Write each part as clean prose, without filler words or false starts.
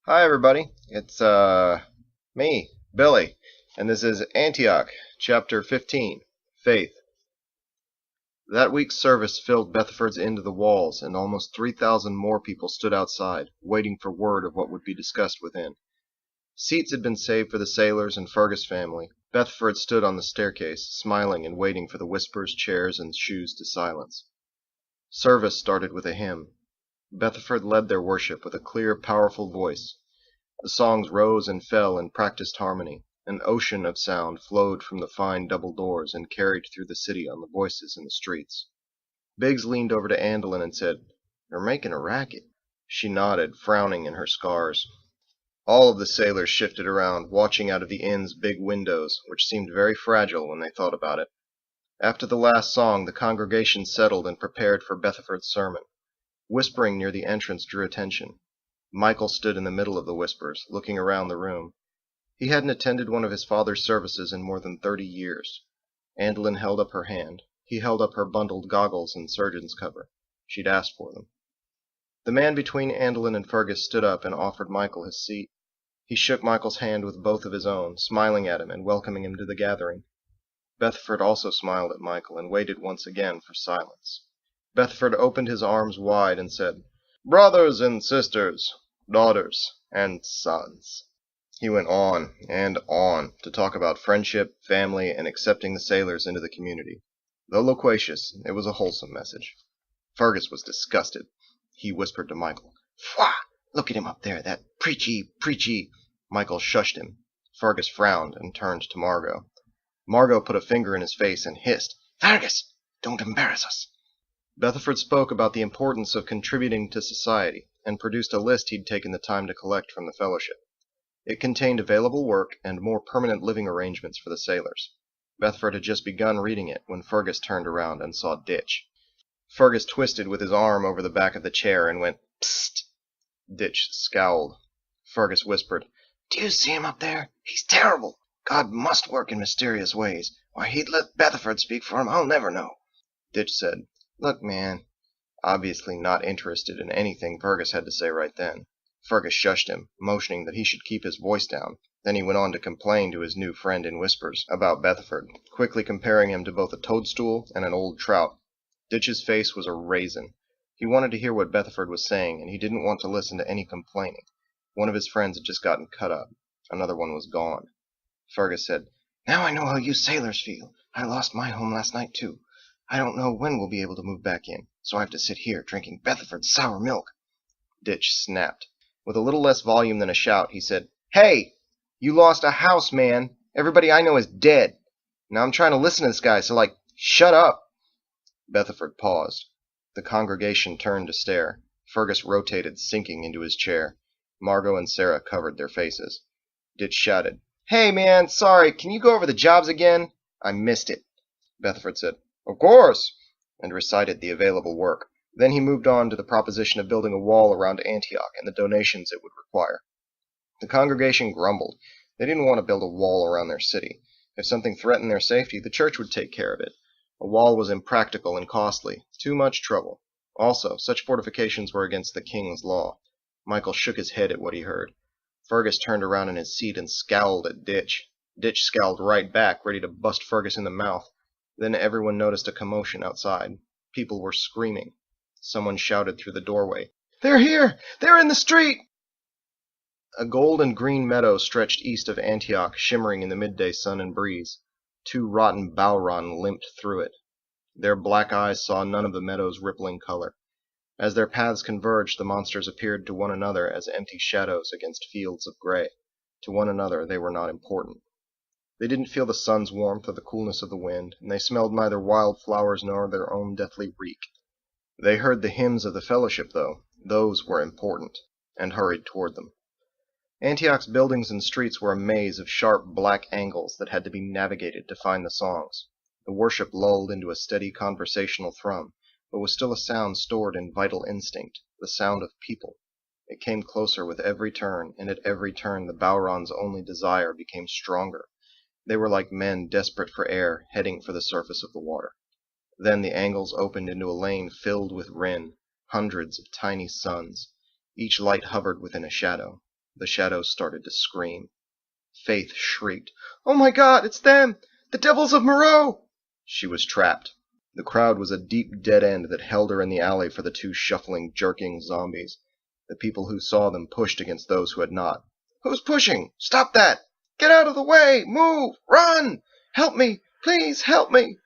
Hi everybody, it's me, Billy, and this is Antioch, Chapter 15, Faith. That week's service filled Bethelford's Inn to the walls, and almost 3,000 more people stood outside, waiting for word of what would be discussed within. Seats had been saved for the sailors and Fergus family. Bethelford stood on the staircase, smiling and waiting for the whispers, chairs, and shoes to silence. Service started with a hymn. Bethelford led their worship with a clear, powerful voice. The songs rose and fell in practiced harmony. An ocean of sound flowed from the fine double doors and carried through the city on the voices in the streets. Biggs leaned over to Andelin and said, "You're making a racket." She nodded, frowning in her scars. All of the sailors shifted around, watching out of the inn's big windows, which seemed very fragile when they thought about it. After the last song, the congregation settled and prepared for Bethelford's sermon. Whispering near the entrance drew attention. Michael stood in the middle of the whispers, looking around the room. He hadn't attended one of his father's services in more than 30 years. Andelin held up her hand. He held up her bundled goggles and surgeon's cover. She'd asked for them. The man between Andelin and Fergus stood up and offered Michael his seat. He shook Michael's hand with both of his own, smiling at him and welcoming him to the gathering. Bethelford also smiled at Michael and waited once again for silence. Bethelford opened his arms wide and said, "Brothers and sisters, daughters and sons." He went on and on to talk about friendship, family, and accepting the sailors into the community. Though loquacious, it was a wholesome message. Fergus was disgusted. He whispered to Michael, "Pwah! Look at him up there, that preachy." Michael shushed him. Fergus frowned and turned to Margot. Margot put a finger in his face and hissed, "Fergus, don't embarrass us." Bethelford spoke about the importance of contributing to society, and produced a list he'd taken the time to collect from the fellowship. It contained available work and more permanent living arrangements for the sailors. Bethelford had just begun reading it when Fergus turned around and saw Ditch. Fergus twisted with his arm over the back of the chair and went, "Psst." Ditch scowled. Fergus whispered, "Do you see him up there? He's terrible. God must work in mysterious ways. Why he'd let Bethelford speak for him, I'll never know." Ditch said, "Look, man," obviously not interested in anything Fergus had to say right then. Fergus shushed him, motioning that he should keep his voice down. Then he went on to complain to his new friend in whispers about Bethelford, quickly comparing him to both a toadstool and an old trout. Ditch's face was a raisin. He wanted to hear what Bethelford was saying, and he didn't want to listen to any complaining. One of his friends had just gotten cut up. Another one was gone. Fergus said, "Now I know how you sailors feel. I lost my home last night, too. I don't know when we'll be able to move back in, so I have to sit here drinking Bethelford's sour milk." Ditch snapped. With a little less volume than a shout, he said, "Hey! You lost a house, man. Everybody I know is dead. Now I'm trying to listen to this guy, so, shut up." Bethelford paused. The congregation turned to stare. Fergus rotated, sinking into his chair. Margot and Sarah covered their faces. Ditch shouted, "Hey, man, sorry, can you go over the jobs again? I missed it." Bethelford said, "Of course," and recited the available work. Then he moved on to the proposition of building a wall around Antioch and the donations it would require. The congregation grumbled. They didn't want to build a wall around their city. If something threatened their safety, the church would take care of it. A wall was impractical and costly, too much trouble. Also, such fortifications were against the king's law. Michael shook his head at what he heard. Fergus turned around in his seat and scowled at Ditch. Ditch scowled right back, ready to bust Fergus in the mouth. Then everyone noticed a commotion outside. People were screaming. Someone shouted through the doorway, "They're here! They're in the street!" A gold and green meadow stretched east of Antioch, shimmering in the midday sun and breeze. 2 rotten bowron limped through it. Their black eyes saw none of the meadow's rippling color. As their paths converged, the monsters appeared to one another as empty shadows against fields of gray. To one another they were not important. They didn't feel the sun's warmth or the coolness of the wind, and they smelled neither wild flowers nor their own deathly reek. They heard the hymns of the fellowship, though. Those were important, and hurried toward them. Antioch's buildings and streets were a maze of sharp black angles that had to be navigated to find the songs. The worship lulled into a steady conversational thrum, but was still a sound stored in vital instinct, the sound of people. It came closer with every turn, and at every turn the bowron's only desire became stronger. They were like men desperate for air, heading for the surface of the water. Then the angles opened into a lane filled with wren, hundreds of tiny suns. Each light hovered within a shadow. The shadows started to scream. Faith shrieked, "Oh my God, it's them! The devils of Moreau!" She was trapped. The crowd was a deep dead end that held her in the alley for the two shuffling, jerking zombies. The people who saw them pushed against those who had not. "Who's pushing? Stop that! Get out of the way! Move! Run! Help me! Please help me!"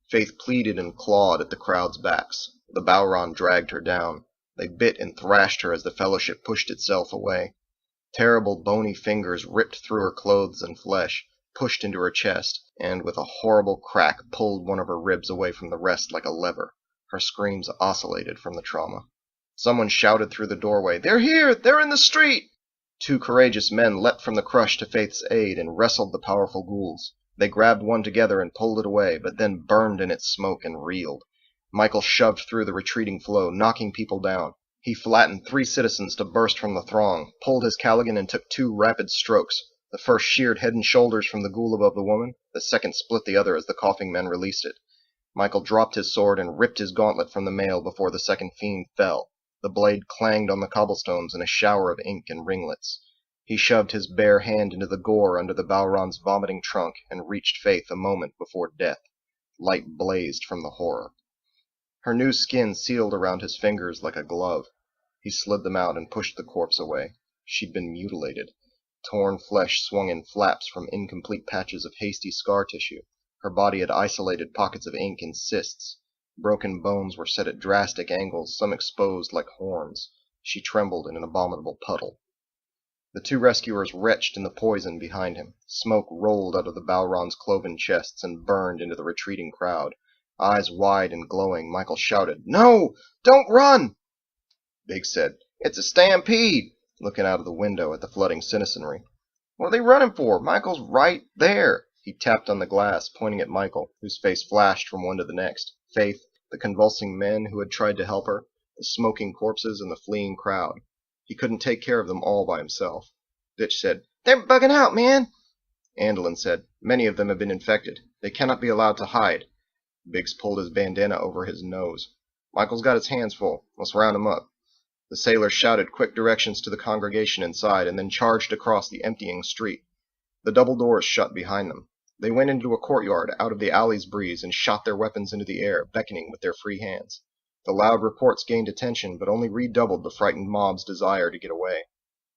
Faith pleaded and clawed at the crowd's backs. The Bowron dragged her down. They bit and thrashed her as the fellowship pushed itself away. Terrible bony fingers ripped through her clothes and flesh, pushed into her chest, and with a horrible crack pulled one of her ribs away from the rest like a lever. Her screams oscillated from the trauma. Someone shouted through the doorway, "They're here! They're in the street!" Two courageous men leapt from the crush to Faith's aid and wrestled the powerful ghouls. They grabbed one together and pulled it away, but then burned in its smoke and reeled. Michael shoved through the retreating flow, knocking people down. He flattened 3 citizens to burst from the throng, pulled his Callaghan and took 2 rapid strokes. The first sheared head and shoulders from the ghoul above the woman, the second split the other as the coughing men released it. Michael dropped his sword and ripped his gauntlet from the male before the second fiend fell. The blade clanged on the cobblestones in a shower of ink and ringlets. He shoved his bare hand into the gore under the Bowron's vomiting trunk and reached Faith a moment before death. Light blazed from the horror. Her new skin sealed around his fingers like a glove. He slid them out and pushed the corpse away. She'd been mutilated. Torn flesh swung in flaps from incomplete patches of hasty scar tissue. Her body had isolated pockets of ink and cysts. Broken bones were set at drastic angles, some exposed like horns. She trembled in an abominable puddle. The 2 rescuers retched in the poison behind him. Smoke rolled out of the Bowron's cloven chests and burned into the retreating crowd. Eyes wide and glowing, Michael shouted, "No! Don't run!" Biggs said, "It's a stampede," looking out of the window at the flooding citizenry. "What are they running for? Michael's right there." He tapped on the glass, pointing at Michael, whose face flashed from one to the next. Faith, the convulsing men who had tried to help her, the smoking corpses, and the fleeing crowd. He couldn't take care of them all by himself. Ditch said, "They're bugging out, man." Andelin said, "Many of them have been infected. They cannot be allowed to hide." Biggs pulled his bandana over his nose. "Michael's got his hands full. Let's round him up." The sailor shouted quick directions to the congregation inside and then charged across the emptying street. The double doors shut behind them. They went into a courtyard out of the alley's breeze and shot their weapons into the air, beckoning with their free hands. The loud reports gained attention, but only redoubled the frightened mob's desire to get away.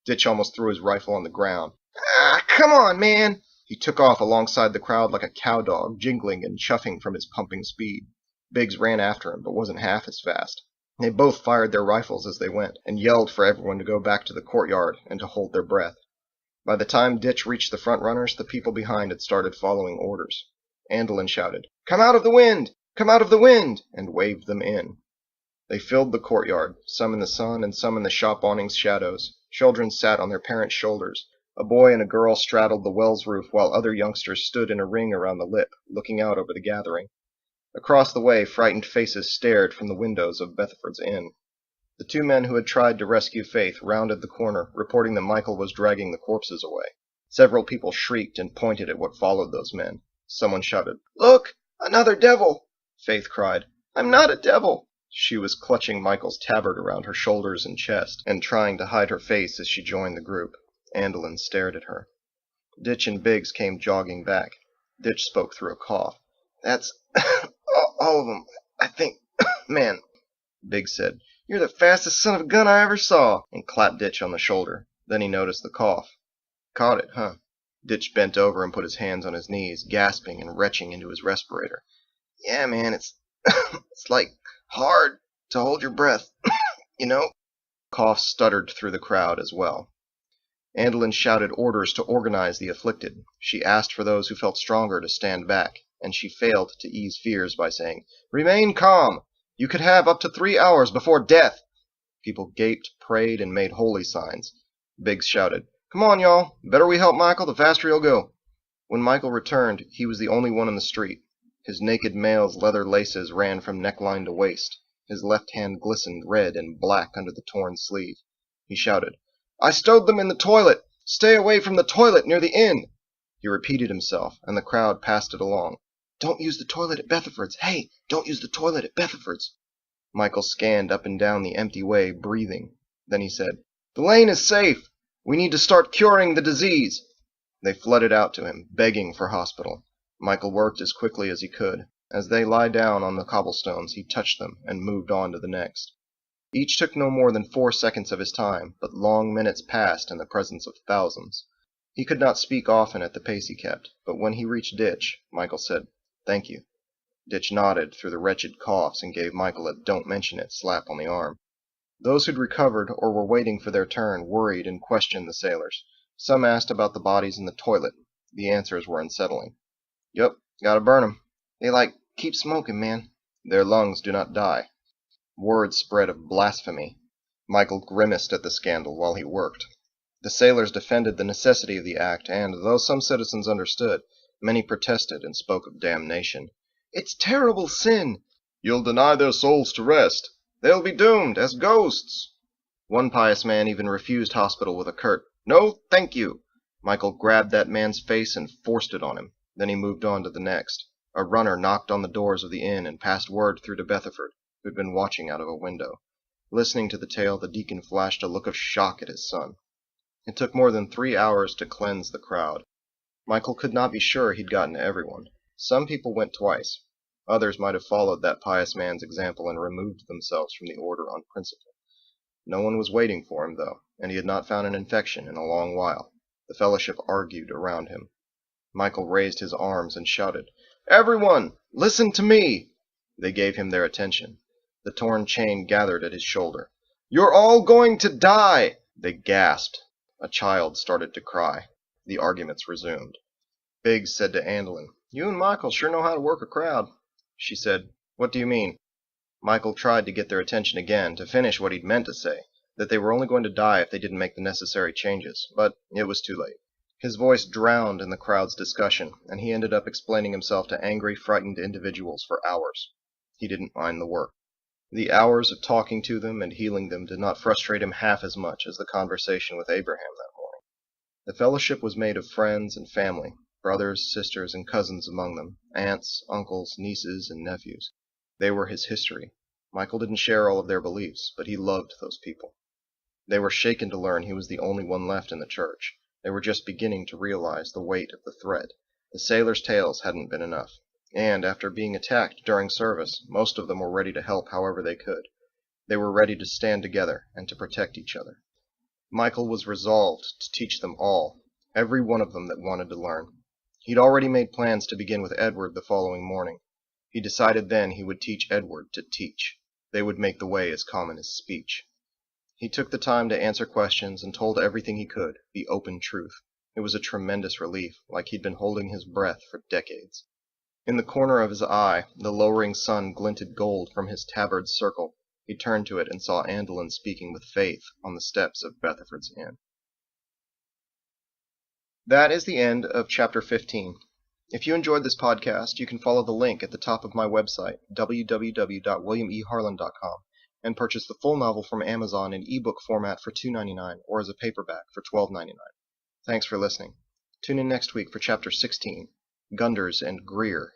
Ditch almost threw his rifle on the ground. "Ah, come on, man!" He took off alongside the crowd like a cowdog, jingling and chuffing from his pumping speed. Biggs ran after him, but wasn't half as fast. They both fired their rifles as they went, and yelled for everyone to go back to the courtyard and to hold their breath. By the time Ditch reached the front runners, the people behind had started following orders. Andelin shouted, "Come out of the wind! Come out of the wind!" and waved them in. They filled the courtyard, some in the sun and some in the shop awning's shadows. Children sat on their parents' shoulders. A boy and a girl straddled the well's roof while other youngsters stood in a ring around the lip, looking out over the gathering. Across the way, frightened faces stared from the windows of Bethenford's Inn. The 2 men who had tried to rescue Faith rounded the corner, reporting that Michael was dragging the corpses away. Several people shrieked and pointed at what followed those men. Someone shouted, "Look! Another devil!" Faith cried, "I'm not a devil!" She was clutching Michael's tabard around her shoulders and chest, and trying to hide her face as she joined the group. Andelin stared at her. Ditch and Biggs came jogging back. Ditch spoke through a cough. "That's all of them, I think. Man," Biggs said, "you're the fastest son of a gun I ever saw," and clapped Ditch on the shoulder. Then he noticed the cough. "Caught it, huh?" Ditch bent over and put his hands on his knees, gasping and retching into his respirator. "Yeah, man, it's it's like hard to hold your breath, you know." Cough stuttered through the crowd as well. Andelin shouted orders to organize the afflicted. She asked for those who felt stronger to stand back, and she failed to ease fears by saying, "Remain calm! You could have up to 3 hours before death!" People gaped, prayed, and made holy signs. Biggs shouted, "Come on, y'all! The better we help Michael, the faster he'll go." When Michael returned, he was the only one in the street. His naked male's leather laces ran from neckline to waist. His left hand glistened red and black under the torn sleeve. He shouted, "I stowed them in the toilet! Stay away from the toilet near the inn!" He repeated himself, and the crowd passed it along. "Don't use the toilet at Bethenford's! Hey, don't use the toilet at Bethenford's!" Michael scanned up and down the empty way, breathing. Then he said, "The lane is safe. We need to start curing the disease. They flooded out to him, begging for hospital. Michael worked as quickly as he could. As they lay down on the cobblestones, he touched them and moved on to the next. Each took no more than 4 seconds of his time, but long minutes passed in the presence of thousands. He could not speak often at the pace he kept, but when he reached Ditch, Michael said, "Thank you." Ditch nodded through the wretched coughs and gave Michael a don't-mention-it slap on the arm. Those who'd recovered or were waiting for their turn worried and questioned the sailors. Some asked about the bodies in the toilet. The answers were unsettling. "Yup, gotta burn 'em. They keep smoking, man. Their lungs do not die." Word spread of blasphemy. Michael grimaced at the scandal while he worked. The sailors defended the necessity of the act, and, though some citizens understood, many protested and spoke of damnation. "It's terrible sin." "You'll deny their souls to rest. They'll be doomed as ghosts." One pious man even refused hospital with a curt, "No, thank you." Michael grabbed that man's face and forced it on him. Then he moved on to the next. A runner knocked on the doors of the inn and passed word through to Betherford, who had been watching out of a window. Listening to the tale, the deacon flashed a look of shock at his son. It took more than 3 hours to cleanse the crowd. Michael could not be sure he'd gotten to everyone. Some people went twice. Others might have followed that pious man's example and removed themselves from the order on principle. No one was waiting for him, though, and he had not found an infection in a long while. The fellowship argued around him. Michael raised his arms and shouted, "Everyone, listen to me!" They gave him their attention. The torn chain gathered at his shoulder. "You're all going to die!" They gasped. A child started to cry. The arguments resumed. Biggs said to Andelin, "You and Michael sure know how to work a crowd." She said, "What do you mean?" Michael tried to get their attention again, to finish what he'd meant to say, that they were only going to die if they didn't make the necessary changes, but it was too late. His voice drowned in the crowd's discussion, and he ended up explaining himself to angry, frightened individuals for hours. He didn't mind the work. The hours of talking to them and healing them did not frustrate him half as much as the conversation with Abraham that morning. The fellowship was made of friends and family, brothers, sisters, and cousins among them, aunts, uncles, nieces, and nephews. They were his history. Michael didn't share all of their beliefs, but he loved those people. They were shaken to learn he was the only one left in the church. They were just beginning to realize the weight of the threat. The sailors' tales hadn't been enough. And, after being attacked during service, most of them were ready to help however they could. They were ready to stand together and to protect each other. Michael was resolved to teach them all, every one of them that wanted to learn. He'd already made plans to begin with Edward the following morning. He decided then he would teach Edward to teach. They would make the way as common as speech. He took the time to answer questions and told everything he could, the open truth. It was a tremendous relief, like he'd been holding his breath for decades. In the corner of his eye, the lowering sun glinted gold from his tabard's circle. He turned to it and saw Andelin speaking with faith on the steps of Betherford's Inn. That is the end of Chapter 15. If you enjoyed this podcast, you can follow the link at the top of my website, www.williameharlan.com, and purchase the full novel from Amazon in ebook format for $2.99 or as a paperback for $12.99. Thanks for listening. Tune in next week for Chapter 16, Gunders and Greer.